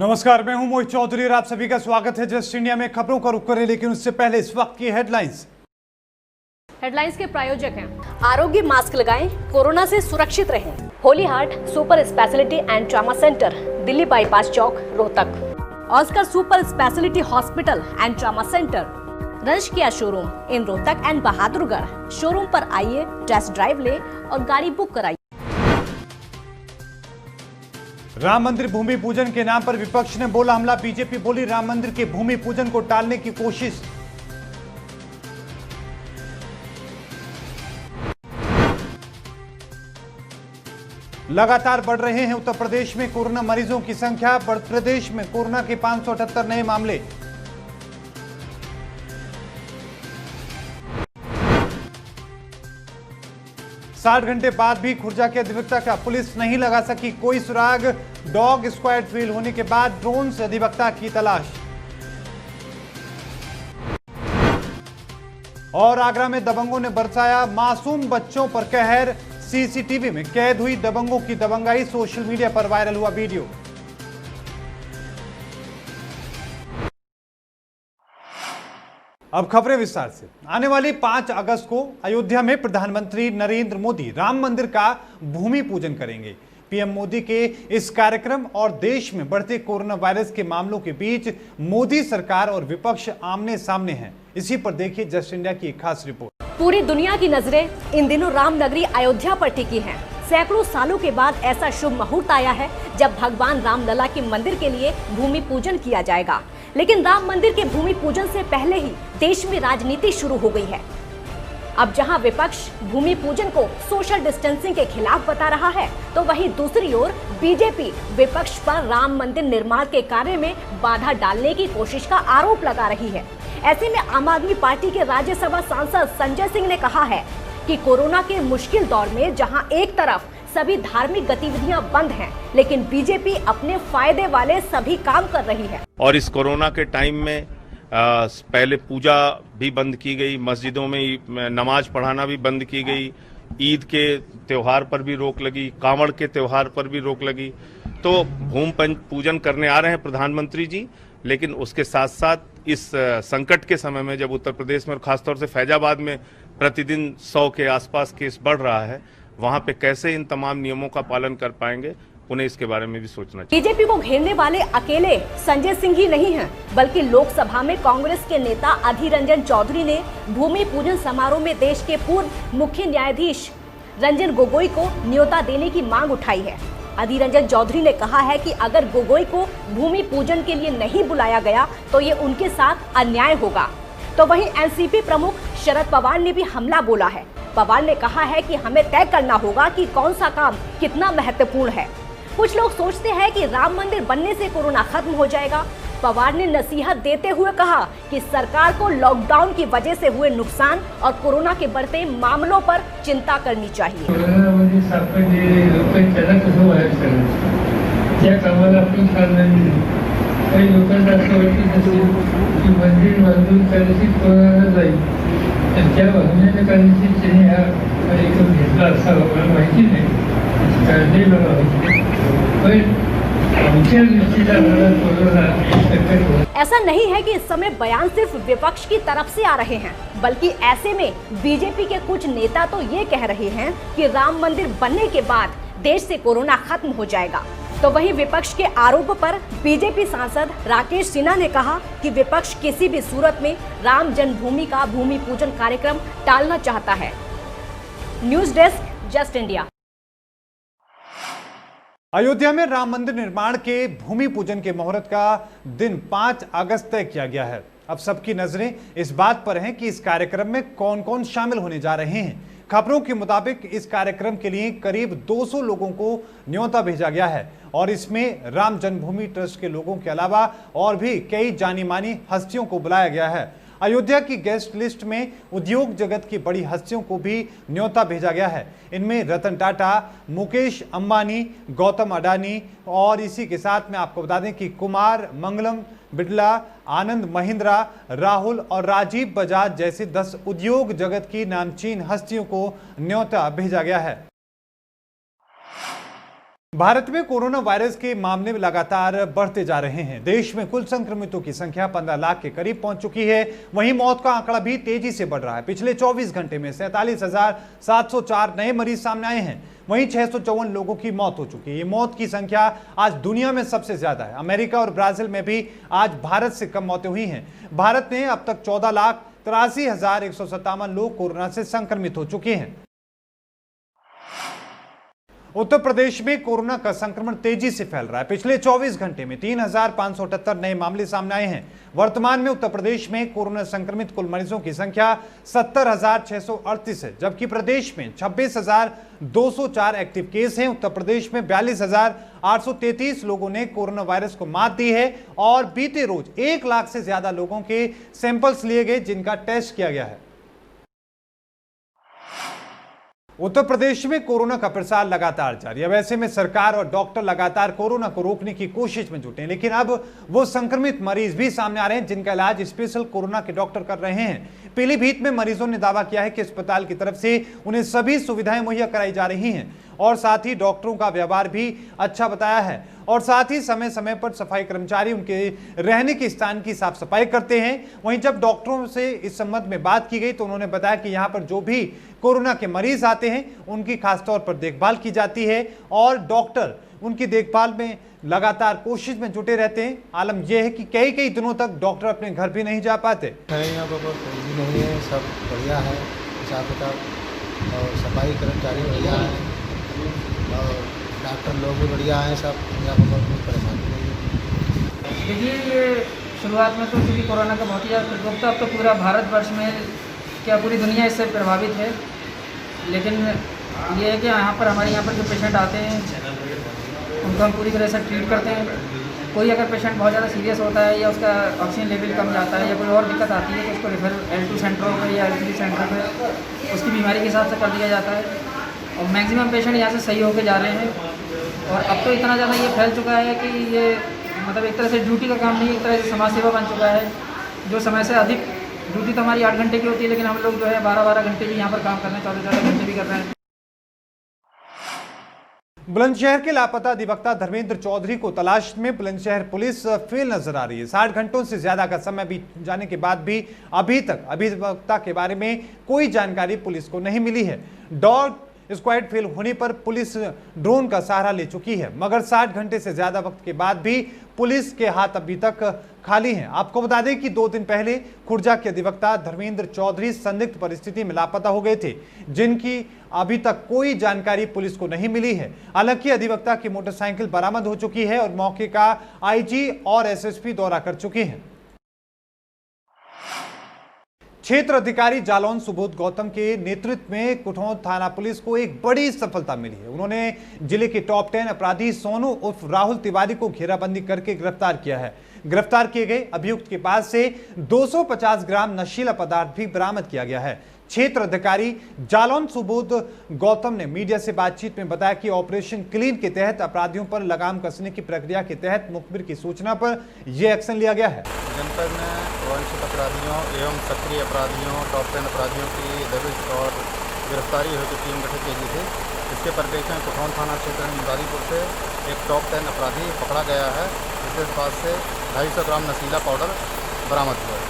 नमस्कार, मैं हूं मोहित चौधरी और आप सभी का स्वागत है जस्ट इंडिया में। खबरों का रुख करें, लेकिन उससे पहले इस वक्त की हेडलाइंस के प्रायोजक हैं आरोग्य मास्क लगाएं, कोरोना से सुरक्षित रहें। Holy Heart super speciality and trauma centre, Delhi bypass चौक, Rohtak. Oscar super speciality hospital and trauma centre, रंश किया showroom in Rohtak and Bahadurgarh. Showroom पर आइए, टेस्ट ड्राइव ले और गाड़ी बुक कराइए। राम मंदिर भूमि पूजन के नाम पर विपक्ष ने बोला हमला। बीजेपी बोली राम मंदिर के भूमि पूजन को टालने की कोशिश। लगातार बढ़ रहे हैं उत्तर प्रदेश में कोरोना मरीजों की संख्या। प्रदेश में कोरोना के 578 नए मामले। साठ घंटे बाद भी खुर्जा के अधिवक्ता का पुलिस नहीं लगा सकी कोई सुराग। डॉग स्क्वाड फेल होने के बाद ड्रोन से अधिवक्ता की तलाश। और आगरा में दबंगों ने बरसाया मासूम बच्चों पर कहर। सीसीटीवी में कैद हुई दबंगों की दबंगाई। सोशल मीडिया पर वायरल हुआ वीडियो। अब खबरें विस्तार से। आने वाली 5 अगस्त को अयोध्या में प्रधानमंत्री नरेंद्र मोदी राम मंदिर का भूमि पूजन करेंगे। पीएम मोदी के इस कार्यक्रम और देश में बढ़ते कोरोना वायरस के मामलों के बीच मोदी सरकार और विपक्ष आमने सामने हैं। इसी पर देखिए जस्ट इंडिया की एक खास रिपोर्ट। पूरी दुनिया की नजरें इन दिनों राम नगरी अयोध्या पर टिकी हैं। सैकड़ों सालों के बाद ऐसा शुभ मुहूर्त आया है जब भगवान रामलला के मंदिर के लिए भूमि पूजन किया जाएगा। लेकिन राम मंदिर के भूमि पूजन से पहले ही देश में राजनीति शुरू हो गई है। अब जहां विपक्ष भूमि पूजन को सोशल डिस्टेंसिंग के खिलाफ बता रहा है, तो वहीं दूसरी ओर बीजेपी विपक्ष पर राम मंदिर निर्माण के कार्य में बाधा डालने की कोशिश का आरोप लगा रही है। ऐसे में आम आदमी पार्टी के राज्यसभा सांसद संजय सिंह ने कहा है कि कोरोना के मुश्किल दौर में जहां एक तरफ सभी धार्मिक गतिविधियां बंद हैं, लेकिन बीजेपी अपने फायदे वाले सभी काम कर रही है। और इस कोरोना के टाइम में पहले पूजा भी बंद की गई, मस्जिदों में नमाज पढ़ाना भी बंद की गई, ईद के त्योहार पर भी रोक लगी, कांवड़ के त्योहार पर भी रोक लगी। तो भूमि पूजन करने आ रहे हैं प्रधानमंत्री जी, लेकिन उसके साथ साथ इस संकट के समय में जब उत्तर प्रदेश में और खासतौर से फैजाबाद में प्रतिदिन 100 के आसपास केस बढ़ रहा है, वहां पे कैसे इन तमाम नियमों का पालन कर पाएंगे, उन्हें इसके बारे में भी सोचना चाहिए। बीजेपी को घेरने वाले अकेले संजय सिंह ही नहीं हैं, बल्कि लोकसभा में कांग्रेस के नेता अधीर रंजन चौधरी ने भूमि पूजन समारोह में देश के पूर्व मुख्य न्यायाधीश रंजन गोगोई को न्योता देने की मांग उठाई है। अधीर रंजन चौधरी ने कहा है कि अगर गोगोई को भूमि पूजन के लिए नहीं बुलाया गया तो ये उनके साथ अन्याय होगा। तो वहीं एनसीपी प्रमुख शरद पवार ने भी हमला बोला है। पवार ने कहा है कि हमें तय करना होगा कि कौन सा काम कितना महत्वपूर्ण है। कुछ लोग सोचते हैं कि राम मंदिर बनने से कोरोना खत्म हो जाएगा। पवार ने नसीहत देते हुए कहा कि सरकार को लॉकडाउन की वजह से हुए नुकसान और कोरोना के बढ़ते मामलों पर चिंता करनी चाहिए। ऐसा नहीं है कि इस समय बयान सिर्फ विपक्ष की तरफ से आ रहे हैं, बल्कि ऐसे में बीजेपी के कुछ नेता तो ये कह रहे हैं कि राम मंदिर बनने के बाद देश से कोरोना खत्म हो जाएगा। तो वहीं विपक्ष के आरोप पर बीजेपी सांसद राकेश सिन्हा ने कहा कि विपक्ष किसी भी सूरत में राम जन्मभूमि का भूमि पूजन कार्यक्रम टालना चाहता है। News desk, just India. Ayodhya में राम मंदिर निर्माण के भूमि पूजन के मुहूर्त का दिन 5 अगस्त तय किया गया है। अब सबकी नजरें इस बात पर हैं कि इस कार्यक्रम में कौन कौन शामिल होने जा रहे हैं। खबरों के मुताबिक इस कार्यक्रम के लिए करीब 200 लोगों को न्योता भेजा गया है और इसमें राम जन्मभूमि ट्रस्ट के लोगों के अलावा और भी कई जानी मानी हस्तियों को बुलाया गया है। अयोध्या की गेस्ट लिस्ट में उद्योग जगत की बड़ी हस्तियों को भी न्योता भेजा गया है। इनमें रतन टाटा, मुकेश अंबानी, गौतम अडानी और इसी के साथ में आपको बता दें कि कुमार मंगलम बिड़ला, आनंद महिंद्रा, राहुल और राजीव बजाज जैसे 10 उद्योग जगत की नामचीन हस्तियों को न्योता भेजा गया है। भारत में कोरोना वायरस के मामले लगातार बढ़ते जा रहे हैं। देश में कुल संक्रमितों की संख्या 15 लाख के करीब पहुंच चुकी है। वहीं मौत का आंकड़ा भी तेजी से बढ़ रहा है। पिछले 24 घंटे में 47,704 नए मरीज सामने आए हैं। वहीं 654 लोगों की मौत हो चुकी है। ये मौत की संख्या आज दुनिया में सबसे ज्यादा है। अमेरिका और ब्राजील में भी आज भारत से कम मौतें हुई हैं। भारत में अब तक 14,83,157 लोग कोरोना से संक्रमित हो चुके हैं। उत्तर प्रदेश में कोरोना का संक्रमण तेजी से फैल रहा है। पिछले 24 घंटे में 3,578 नए मामले सामने आए हैं। वर्तमान में उत्तर प्रदेश में कोरोना संक्रमित कुल मरीजों की संख्या 70,638 है, जबकि प्रदेश में 26,204 एक्टिव केस हैं। उत्तर प्रदेश में 42,833 लोगों ने कोरोना वायरस को मात दी है और बीते रोज 1 लाख से ज्यादा लोगों के सैंपल्स लिए गए, जिनका टेस्ट किया गया है। उत्तर प्रदेश में कोरोना का प्रसार लगातार जारी है। वैसे में सरकार और डॉक्टर लगातार कोरोना को रोकने की कोशिश में जुटे हैं, लेकिन अब वो संक्रमित मरीज भी सामने आ रहे हैं जिनका इलाज स्पेशल कोरोना के डॉक्टर कर रहे हैं। पीलीभीत में मरीजों ने दावा किया है कि अस्पताल की तरफ से उन्हें सभी सुविधाएं मुहैया कराई जा रही हैं और साथ ही डॉक्टरों का व्यवहार भी अच्छा बताया है और साथ ही समय समय पर सफाई कर्मचारी उनके रहने के स्थान की साफ सफाई करते हैं। वहीं जब डॉक्टरों से इस संबंध में बात की गई तो उन्होंने बताया कि यहाँ पर जो भी कोरोना के मरीज आते हैं उनकी खासतौर पर देखभाल की जाती है और डॉक्टर उनकी देखभाल में लगातार कोशिश में जुटे रहते हैं। आलम यह है कि कई कई दिनों तक डॉक्टर अपने घर भी नहीं जा पाते। यहाँ पर कोई भी नहीं है, सब बढ़िया है, हिसाब किताब और सफाई कर्मचारी बढ़िया है और डॉक्टर लोग भी बढ़िया हैं। सब यहाँ पर कोई परेशानी नहीं है। देखिए, ये शुरुआत में तो क्योंकि कोरोना का बहुत ही ज़्यादा प्रकोप था, अब तो पूरा भारतवर्ष में क्या पूरी दुनिया इससे प्रभावित है। लेकिन ये है कि यहाँ पर हमारे यहाँ पर जो पेशेंट आते हैं उनको हम पूरी तरह से ट्रीट करते हैं। कोई अगर पेशेंट बहुत ज़्यादा सीरियस होता है या उसका ऑक्सीजन लेवल कम जाता है या कोई और दिक्कत आती है तो उसको रेफर L2 सेंटरों पर या L3 सेंटर पर उसकी बीमारी के हिसाब से कर दिया जाता है और मैक्सिमम पेशेंट यहाँ से सही होकर जा रहे हैं। और अब तो इतना ज़्यादा ये फैल चुका है कि ये मतलब एक तरह से ड्यूटी का काम नहीं, एक तरह से समाज सेवा बन चुका है। जो समय से अधिक ड्यूटी तो हमारी 8 घंटे की होती है, लेकिन हम लोग जो है 12-12 घंटे भी यहाँ पर काम कर रहे हैं, 14-14 घंटे भी कर रहे हैं। बुलंदशहर के लापता अधिवक्ता धर्मेंद्र चौधरी को तलाश में बुलंदशहर पुलिस फेल नजर आ रही है। 60 घंटों से ज्यादा का समय बीत जाने के बाद भी अभी तक अधिवक्ता के बारे में कोई जानकारी पुलिस को नहीं मिली है। डॉग स्क्वाड फेल होने पर पुलिस ड्रोन का सहारा ले चुकी है, मगर 60 घंटे से ज्यादा वक्त के बाद भी पुलिस के हाथ अभी तक खाली हैं। आपको बता दें कि 2 दिन पहले खुर्जा के अधिवक्ता धर्मेंद्र चौधरी संदिग्ध परिस्थिति में लापता हो गए थे, जिनकी अभी तक कोई जानकारी पुलिस को नहीं मिली है। हालांकि अधिवक्ता की मोटरसाइकिल बरामद हो चुकी है और मौके का आईजी और एसएसपी दौरा कर चुके हैं। क्षेत्र अधिकारी जालौन सुबोध गौतम के नेतृत्व में कुठौंद थाना पुलिस को एक बड़ी सफलता मिली है। उन्होंने जिले के टॉप 10 अपराधी सोनू उर्फ राहुल तिवारी को घेराबंदी करके गिरफ्तार किया है। गिरफ्तार किए गए अभियुक्त के पास से 250 ग्राम नशीला पदार्थ भी बरामद किया गया है। क्षेत्र अधिकारी जालौन सुबोध गौतम ने मीडिया से बातचीत में बताया कि ऑपरेशन क्लीन के तहत अपराधियों पर लगाम कसने की प्रक्रिया के तहत मुखबिर की सूचना पर यह एक्शन लिया गया है। जनपद में वांछित अपराधियों एवं सक्रिय अपराधियों टॉप 10 अपराधियों की दबिश और गिरफ्तारी हेतु टीम गठित की गई थी। इसके परिप्रेक्ष्य में कुठौंद थाना क्षेत्र में मुरारीपुर से एक टॉप 10 अपराधी पकड़ा गया है, जिसके पास से 250 ग्राम नशीला पाउडर बरामद हुआ है।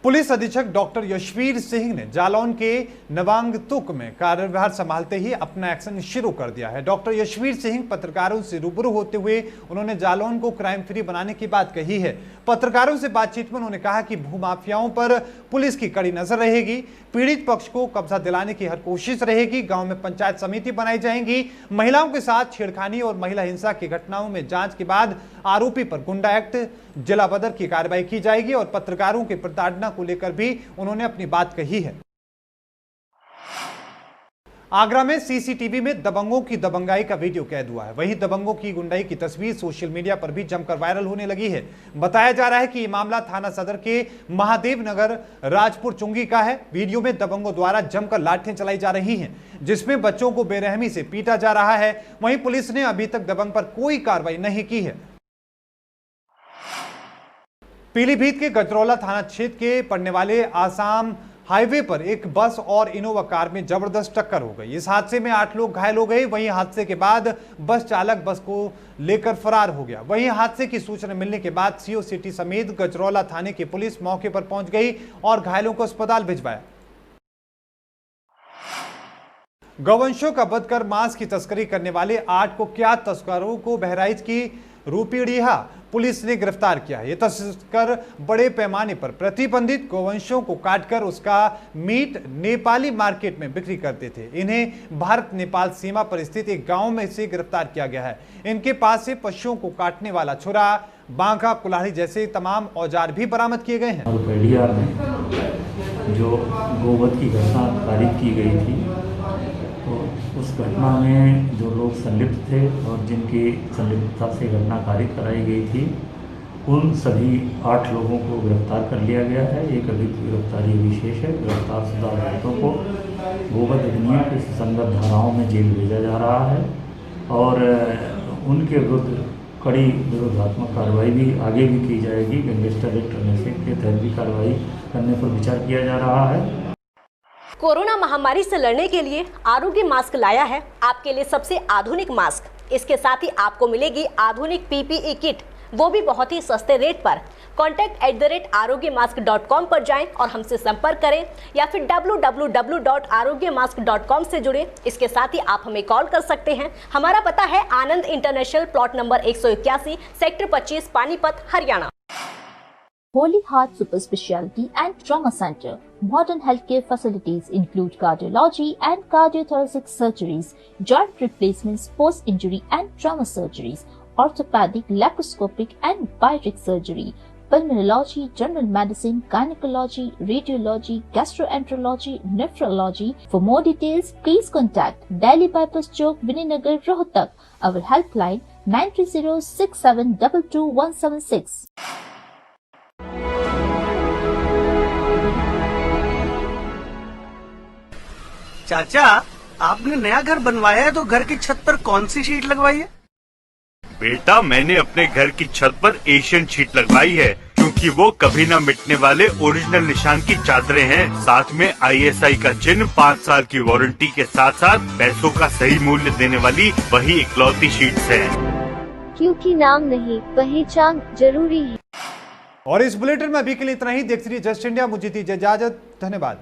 पुलिस अधीक्षक डॉक्टर यशवीर सिंह ने जालौन के नवांगतुक में कार्यभार संभालते ही अपना एक्शन शुरू कर दिया है। डॉक्टर यशवीर सिंह पत्रकारों से रूबरू होते हुए उन्होंने जालौन को क्राइम फ्री बनाने की बात कही है। पत्रकारों से बातचीत में उन्होंने कहा कि भूमाफियाओं पर पुलिस की कड़ी नजर रहेगी, पीड़ित पक्ष को कब्जा दिलाने की हर कोशिश रहेगी, गांव में पंचायत समिति बनाई जाएंगी, महिलाओं के साथ छेड़खानी और महिला हिंसा की घटनाओं में जांच के बाद आरोपी पर गुंडा एक्ट जिला बदर की कार्रवाई की जाएगी और पत्रकारों की प्रताड़ना को लेकर भी उन्होंने अपनी बात कही है। आगरा में सीसीटीवी में दबंगों की दबंगाई का वीडियो कैद हुआ है। वहीं दबंगों की गुंडाई की तस्वीर सोशल मीडिया पर भी जमकर वायरल होने लगी है। बताया जा रहा है कि ये मामला थाना सदर के महादेव नगर राजपुर चुंगी का है। वीडियो में दबंगों द्वारा जमकर लाठियां चलाई जा रही हैं, जिसमें बच्चों को बेरहमी से पीटा जा रहा है। वहीं पुलिस ने अभी तक दबंग पर कोई कार्रवाई नहीं की है। पीलीभीत के गजरौला थाना क्षेत्र के पड़ने वाले आसाम हाईवे पर एक बस और इनोवा कार में जबरदस्त टक्कर हो गई। इस हादसे में 8 लोग घायल हो गए। वहीं हादसे के बाद बस चालक बस को लेकर फरार हो गया। वहीं हादसे की सूचना मिलने के बाद सीओ सिटी समेत गजरौला थाने की पुलिस मौके पर पहुंच गई और घायलों को अस्पताल भिजवाया। गौवंशों का वध कर मांस की तस्करी करने वाले 8 कुख्यात तस्करों को बहराइच की रूपीडीहा पुलिस ने गिरफ्तार किया है। ये तस्कर बड़े पैमाने पर प्रतिबंधित गौवंशों को काटकर उसका मीट नेपाली मार्केट में बिक्री करते थे। इन्हें भारत नेपाल सीमा पर स्थित एक गांव में से गिरफ्तार किया गया है। इनके पास से पशुओं को काटने वाला छुरा, बांका, कुल्हाड़ी जैसे तमाम औजार भी बरामद किए गए हैं। रूपीडीहा में जो गोवध की घटना तारीख की गई थी, तो उस घटना में जो लोग संलिप्त थे और जिनकी संलिप्तता से घटना कारित कराई गई थी, उन सभी 8 लोगों को गिरफ्तार कर लिया गया है। एक अभी गिरफ्तारी विशेष है। गिरफ्तार शुदा अभियुक्तों को गोवध अधिनियम के सुसंगत धाराओं में जेल भेजा जा रहा है और उनके विरुद्ध कड़ी विरोधात्मक कार्रवाई भी आगे भी की जाएगी। गैंगस्टर एक्ट के तहत भी कार्रवाई करने पर विचार किया जा रहा है। कोरोना महामारी से लड़ने के लिए आरोग्य मास्क लाया है आपके लिए सबसे आधुनिक मास्क। इसके साथ ही आपको मिलेगी आधुनिक पीपीई किट, वो भी बहुत ही सस्ते रेट पर। contact@arogyamask.com पर जाएं और हमसे संपर्क करें या फिर www.arogyamask.com से जुड़े। इसके साथ ही आप हमें कॉल कर सकते हैं। हमारा पता है Anand international, plot number 181, sector 25, Panipat, Haryana. Holy Heart Super Speciality and Trauma Center. Modern healthcare facilities include cardiology and cardiothoracic surgeries, joint replacements, post-injury and trauma surgeries, orthopedic, laparoscopic and bariatric surgery, pulmonology, general medicine, gynecology, radiology, gastroenterology, nephrology. For more details, please contact Delhi Bypass Chowk, Vininagar, Rohtak. Our helpline 93067222176. चाचा, आपने नया घर बनवाया है तो घर की छत पर कौन सी शीट लगवाई है? बेटा, मैंने अपने घर की छत पर एशियन शीट लगवाई है क्योंकि वो कभी न मिटने वाले ओरिजिनल निशान की चादरें हैं। साथ में ISI का चिन्ह, 5 साल की वारंटी के साथ साथ पैसों का सही मूल्य देने वाली वही इकलौती शीट्स है। क्योंकि नाम नहीं, पहचान जरूरी है। और इस बुलेटिन में अभी के लिए इतना ही। देखते रहिए जस्ट इंडिया। मुझे दीजिए इजाजत। धन्यवाद।